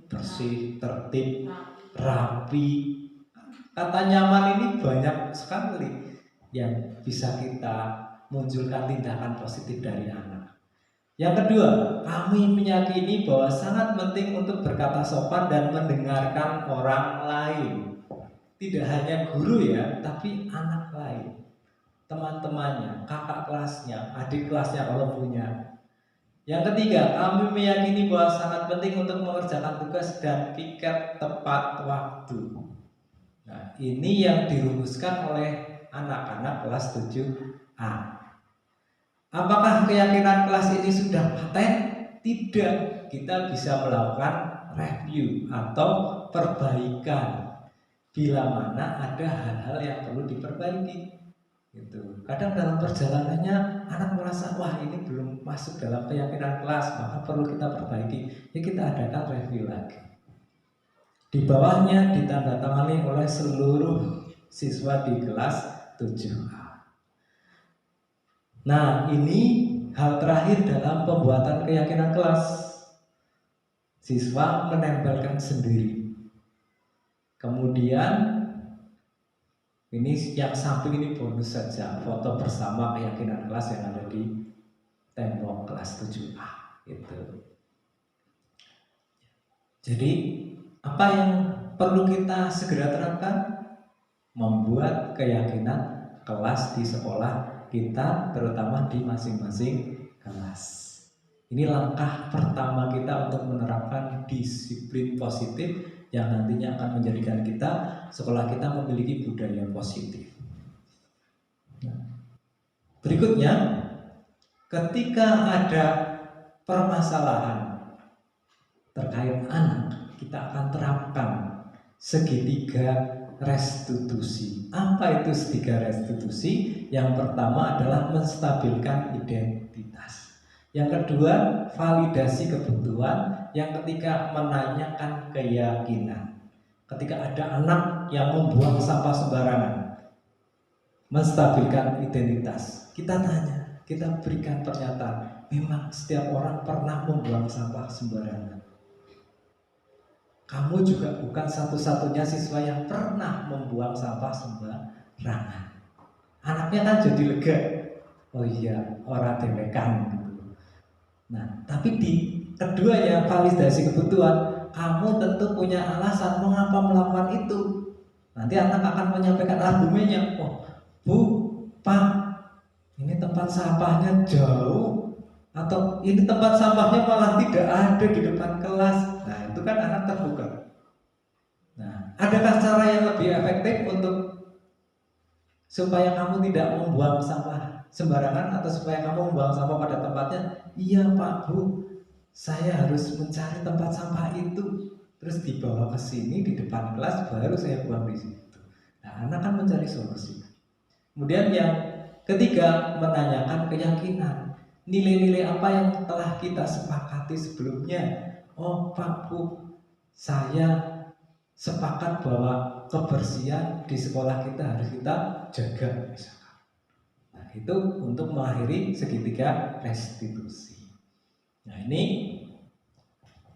Bersih, tertib, rapi. Kata nyaman ini banyak sekali yang bisa kita munculkan tindakan positif dari anak. Yang kedua, kami meyakini bahwa sangat penting untuk berkata sopan dan mendengarkan orang lain. Tidak hanya guru ya, tapi anak lain, teman-temannya, kakak kelasnya, adik kelasnya kalau punya. Yang ketiga, kami meyakini bahwa sangat penting untuk mengerjakan tugas dan piket tepat waktu. Nah, ini yang dirumuskan oleh anak-anak kelas 7A. Apakah keyakinan kelas ini sudah paten? Tidak. Kita bisa melakukan review atau perbaikan bila mana ada hal-hal yang perlu diperbaiki. Gitu. Kadang dalam perjalanannya anak merasa wah ini belum masuk dalam keyakinan kelas, maka perlu kita perbaiki. Ya kita adakan review lagi. Di bawahnya ditandatangani oleh seluruh siswa di kelas 7A. Nah, ini hal terakhir dalam pembuatan keyakinan kelas. Siswa menempelkan sendiri. Kemudian ini yang samping ini bonus saja, foto bersama keyakinan kelas yang ada di tembok kelas 7A itu. Jadi apa yang perlu kita segera terapkan? Membuat keyakinan kelas di sekolah kita, terutama di masing-masing kelas. Ini langkah pertama kita untuk menerapkan disiplin positif yang nantinya akan menjadikan sekolah kita memiliki budaya positif. Berikutnya, ketika ada permasalahan terkait anak, kita akan terapkan segitiga restitusi. Apa itu segitiga restitusi? Yang pertama adalah menstabilkan identitas. Yang kedua, validasi kebutuhan. Yang ketiga, menanyakan keyakinan. Ketika ada anak yang membuang sampah sembarangan, menstabilkan identitas. Kita tanya, kita berikan pernyataan. Memang setiap orang pernah membuang sampah sembarangan. Kamu juga bukan satu-satunya siswa yang pernah membuang sampah sembarangan. Anaknya kan jadi lega. Oh iya, orang dewekan. Nah, tapi di kedua ya validasi kebutuhan, kamu tentu punya alasan mengapa melakukan itu. Nanti anak akan menyampaikan argumennya, oh Bu, Pak, ini tempat sampahnya jauh, atau ini tempat sampahnya malah tidak ada di depan kelas. Nah, itu kan anak terbuka. Nah, adakah cara yang lebih efektif untuk supaya kamu tidak membuang sampah sembarangan atau supaya kamu membuang sampah pada tempatnya? Iya Pak, Bu, saya harus mencari tempat sampah itu, terus dibawa ke sini di depan kelas, baru saya buang di situ. Nah, anak kan mencari solusi. Kemudian yang ketiga, menanyakan keyakinan. Nilai-nilai apa yang telah kita sepakati sebelumnya? Oh Pak, Bu, saya sepakat bahwa kebersihan di sekolah kita harus kita jaga misalkan. Nah, itu untuk mengakhiri segitiga restitusi. Nah, ini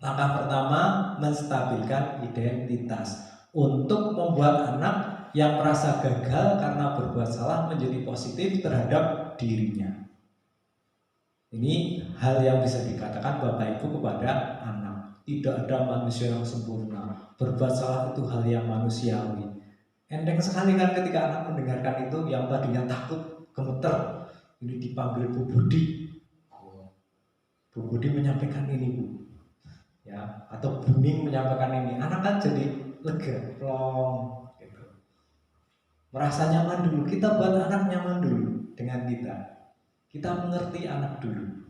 langkah pertama, menstabilkan identitas untuk membuat anak yang merasa gagal karena berbuat salah menjadi positif terhadap dirinya. Ini hal yang bisa dikatakan Bapak Ibu kepada anak. Tidak ada manusia yang sempurna. Berbuat salah itu hal yang manusiawi. Enteng sekali kan ketika anak mendengarkan itu, yang tadinya takut, gemeter, ini dipanggil Bu Budi. Bu Budi menyampaikan ini, Bu. Ya, atau Buning menyampaikan ini. Anak kan jadi lega, plong gitu. Merasa nyaman dulu. Kita buat anak nyaman dulu dengan kita. Kita mengerti anak dulu.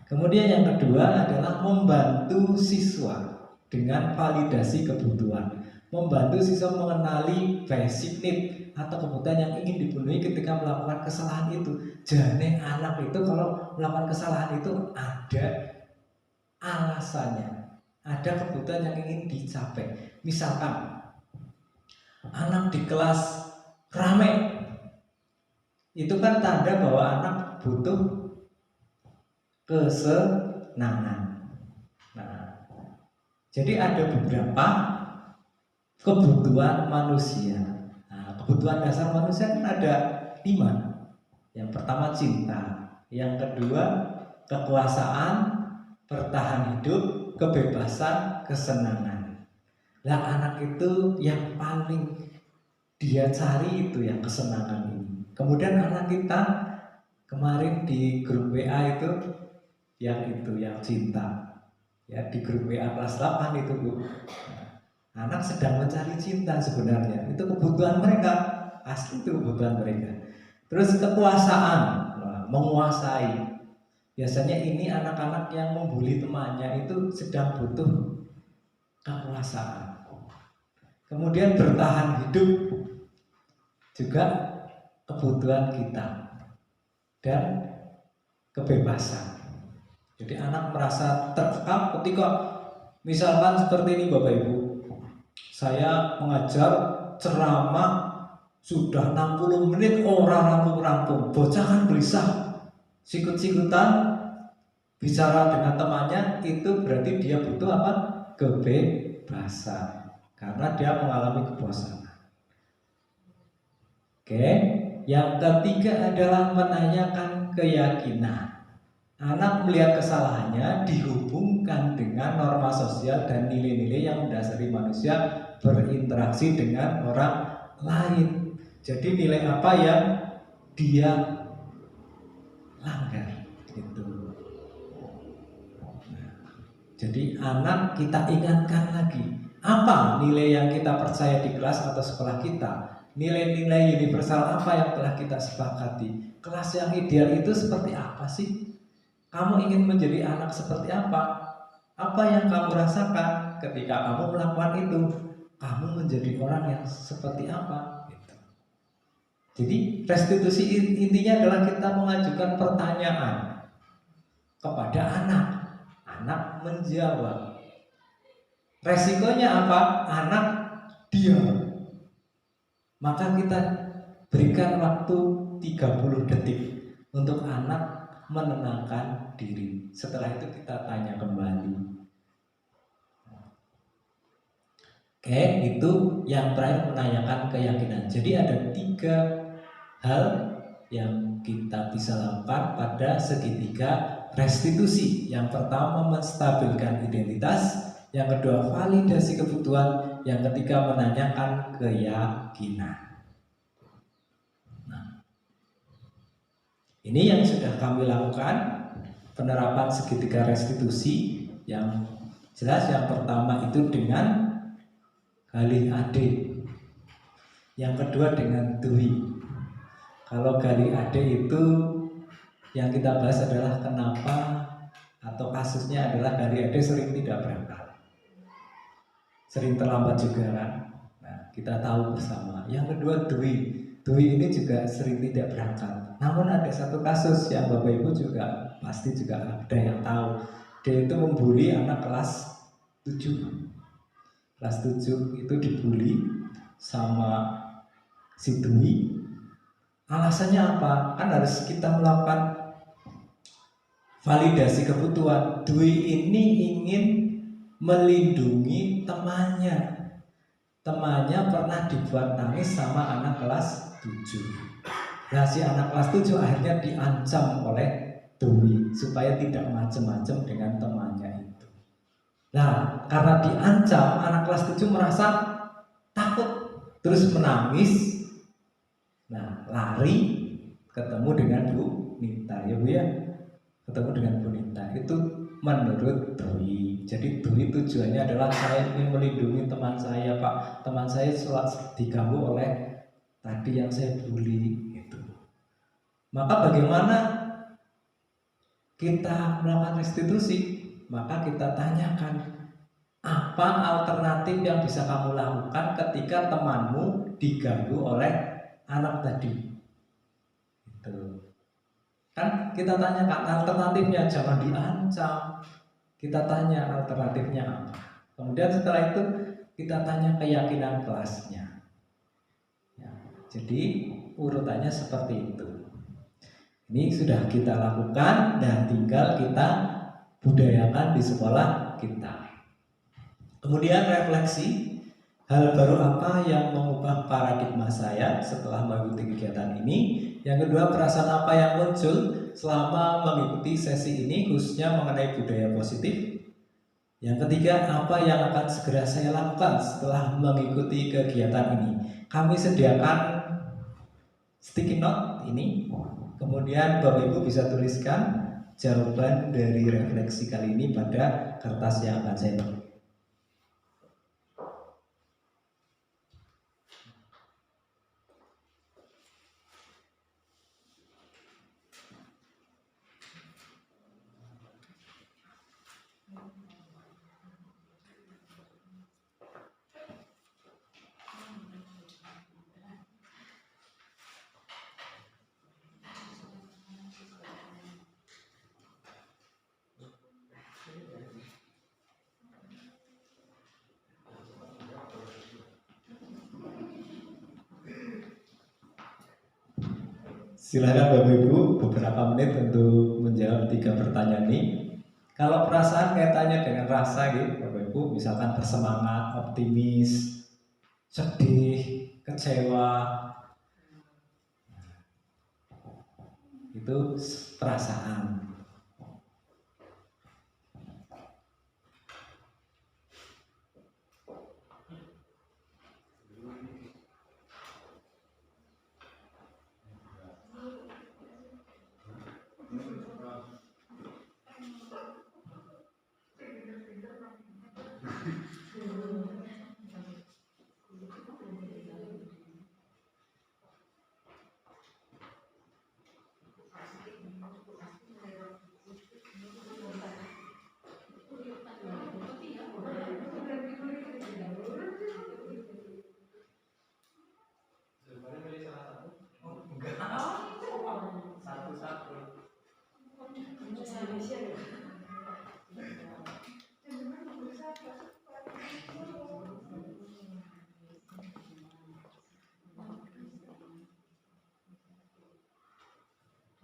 Kemudian yang kedua adalah membantu siswa dengan validasi kebutuhan. Membantu siswa mengenali basic need atau kebutuhan yang ingin dipenuhi ketika melakukan kesalahan itu. Jane anak itu kalau melakukan kesalahan itu ada alasannya, ada kebutuhan yang ingin dicapai. Misalkan anak di kelas rame, itu kan tanda bahwa anak butuh kesenangan. Nah, jadi ada beberapa kebutuhan manusia. Nah, kebutuhan dasar manusia kan ada 5. Yang pertama cinta, yang kedua kekuasaan, bertahan hidup, kebebasan, kesenangan. Nah, anak itu yang paling dia cari itu yang kesenangan ini. Kemudian anak kita kemarin di grup WA itu yang cinta. Ya, di grup WA kelas 8 itu, Bu. Nah, anak sedang mencari cinta sebenarnya. Itu kebutuhan mereka, asli itu kebutuhan mereka. Terus kekuasaan, menguasai. Biasanya ini anak-anak yang membuli temannya itu sedang butuh kekuasaan. Kemudian bertahan hidup juga kebutuhan kita dan kebebasan. Jadi anak merasa terkekang ketika misalkan seperti ini Bapak Ibu, saya mengajar ceramah sudah 60 menit orang rampung-rampung, bocah kan gelisah, sikut-sikutan bicara dengan temannya, itu berarti dia butuh apa? Kebebasan, karena dia mengalami kebosanan. Oke, yang ketiga adalah menanyakan keyakinan. Anak melihat kesalahannya dihubungkan dengan norma sosial dan nilai-nilai yang mendasari manusia berinteraksi dengan orang lain. Jadi nilai apa yang dia langgar gitu. Jadi anak kita ingatkan lagi, apa nilai yang kita percaya di kelas atau sekolah kita? Nilai-nilai universal apa yang telah kita sepakati? Kelas yang ideal itu seperti apa sih? Kamu ingin menjadi anak seperti apa? Apa yang kamu rasakan ketika kamu melakukan itu? Kamu menjadi orang yang seperti apa? Gitu. Jadi restitusi intinya adalah kita mengajukan pertanyaan kepada anak. Anak menjawab. Resikonya apa? Anak diam. Maka kita berikan waktu 30 detik untuk anak menenangkan diri. Setelah itu kita tanya kembali. Oke, itu yang terakhir, menanyakan keyakinan. Jadi ada 3 hal yang kita bisa lakukan pada segitiga restitusi. Yang pertama menstabilkan identitas, yang kedua validasi kebutuhan, yang ketiga menanyakan keyakinan. Nah, ini yang sudah kami lakukan, penerapan segitiga restitusi. Yang jelas yang pertama itu dengan Galih Ade, yang kedua dengan Dwi. Kalau Galih Ade itu yang kita bahas adalah kenapa, atau kasusnya adalah Galih Ade sering tidak berangkat, sering terlambat juga kan. Nah, kita tahu bersama. Yang kedua Dwi. Dwi ini juga sering tidak berangkat. Namun ada satu kasus yang Bapak Ibu juga pasti juga ada yang tahu. Dia itu membuli anak kelas 7. Kelas 7 itu dibully sama si Dwi. Alasannya apa? Kan harus kita melakukan validasi kebutuhan. Dwi ini ingin melindungi temannya. Temannya pernah dibuat nangis sama anak kelas 7. Nah, si anak kelas 7 akhirnya diancam oleh Dwi supaya tidak macam-macam dengan temannya itu. Nah, karena diancam, anak kelas 7 merasa takut, terus menangis. Nah, lari ketemu dengan Bu Nita, ya Bu ya, ketemu dengan Bu Nita. Itu menurut Dwi. Jadi Dwi tujuannya adalah saya ingin melindungi teman saya, Pak. Teman saya selalu diganggu oleh tadi yang saya bully itu. Maka bagaimana kita melakukan restitusi? Maka kita tanyakan, apa alternatif yang bisa kamu lakukan ketika temanmu diganggu oleh anak tadi? Itu kan kita tanyakan alternatifnya, jangan diancam. Kita tanya alternatifnya apa. Kemudian setelah itu kita tanya keyakinan kelasnya. Ya, jadi urutannya seperti itu. Ini sudah kita lakukan dan tinggal kita budayakan di sekolah kita. Kemudian refleksi, hal baru apa yang mengubah paradigma saya setelah mengikuti kegiatan ini. Yang kedua, perasaan apa yang muncul selama mengikuti sesi ini, khususnya mengenai budaya positif. Yang ketiga, apa yang akan segera saya lakukan setelah mengikuti kegiatan ini. Kami sediakan sticky note ini. Kemudian Bapak Ibu bisa tuliskan jawaban dari refleksi kali ini pada kertas yang akan saya beri. Silakan Bapak Ibu beberapa menit untuk menjawab 3 pertanyaan ini. Kalau perasaan kaitannya dengan rasa gitu, Bapak Ibu misalkan bersemangat, optimis, sedih, kecewa, itu perasaan.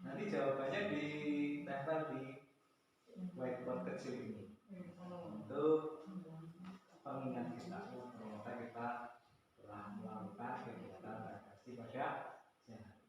Nanti jawabannya ditempel di whiteboard kecil ini untuk pengingat kita. Ternyata kita telah melakukan kegiatan refleksi pada siang hari.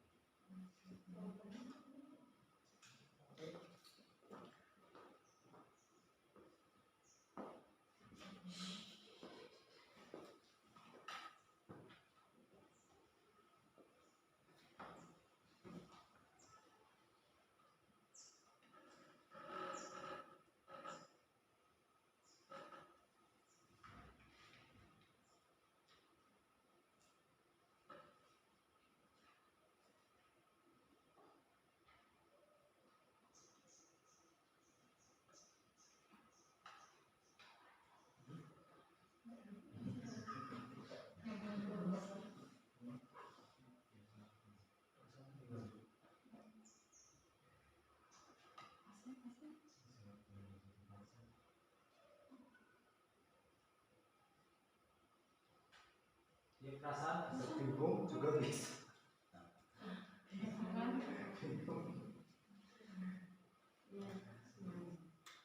Ya, perasaan bisa. bingung juga bisa.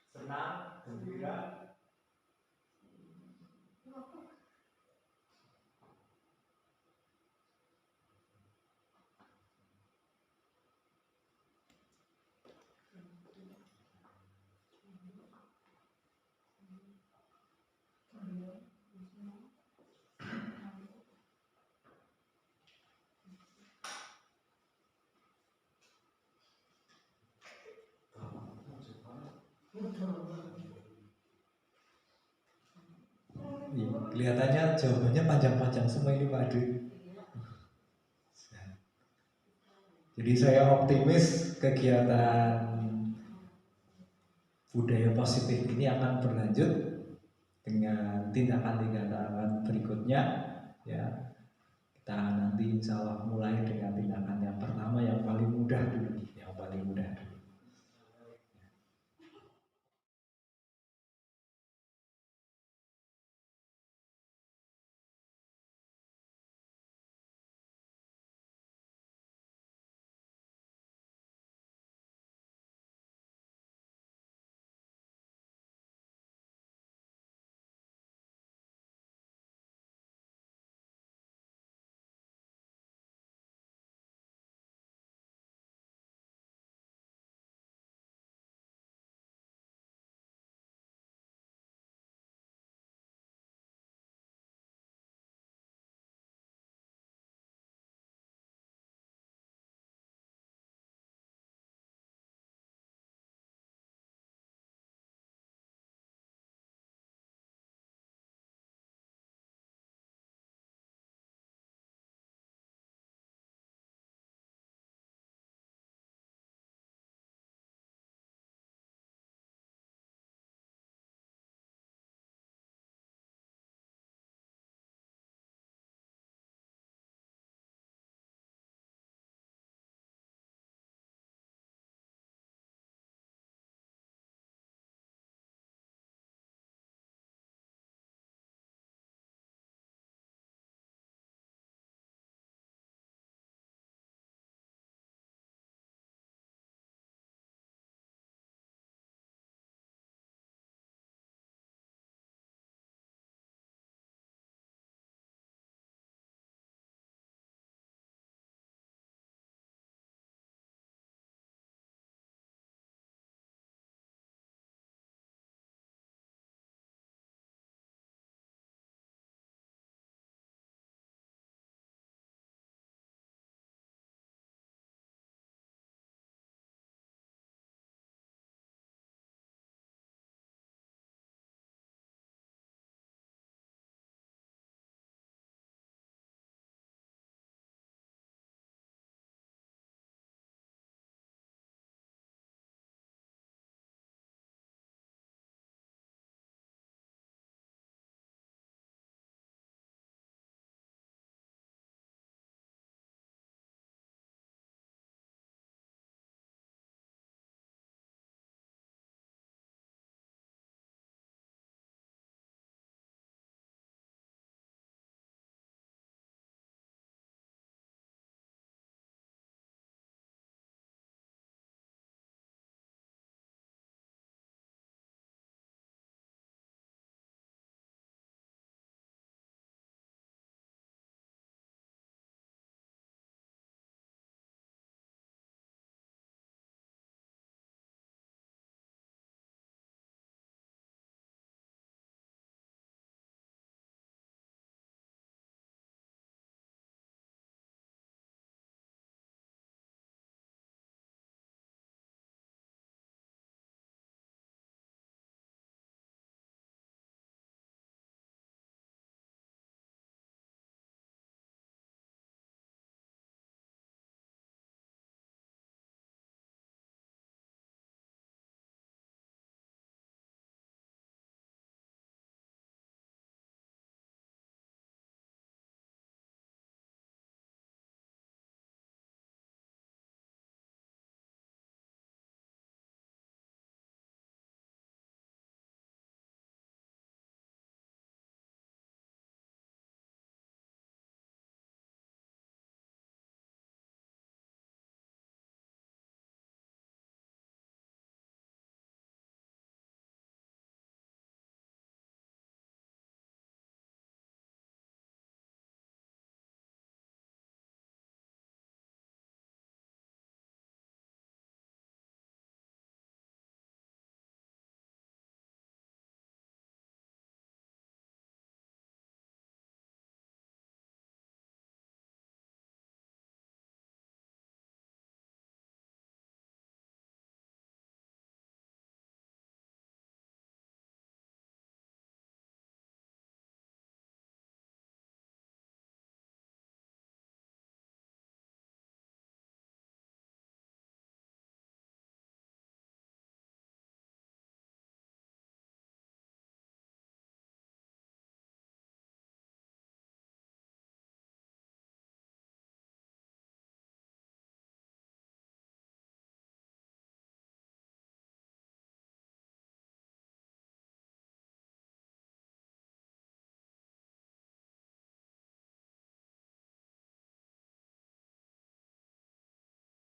Senang, gembira. Kelihatannya jawabannya panjang-panjang semua ini Pak Adi. Jadi saya optimis kegiatan budaya positif ini akan berlanjut dengan tindakan-tindakan berikutnya. Ya, kita nanti insya Allah mulai dengan tindakan yang pertama yang paling mudah dulu, yang paling mudah.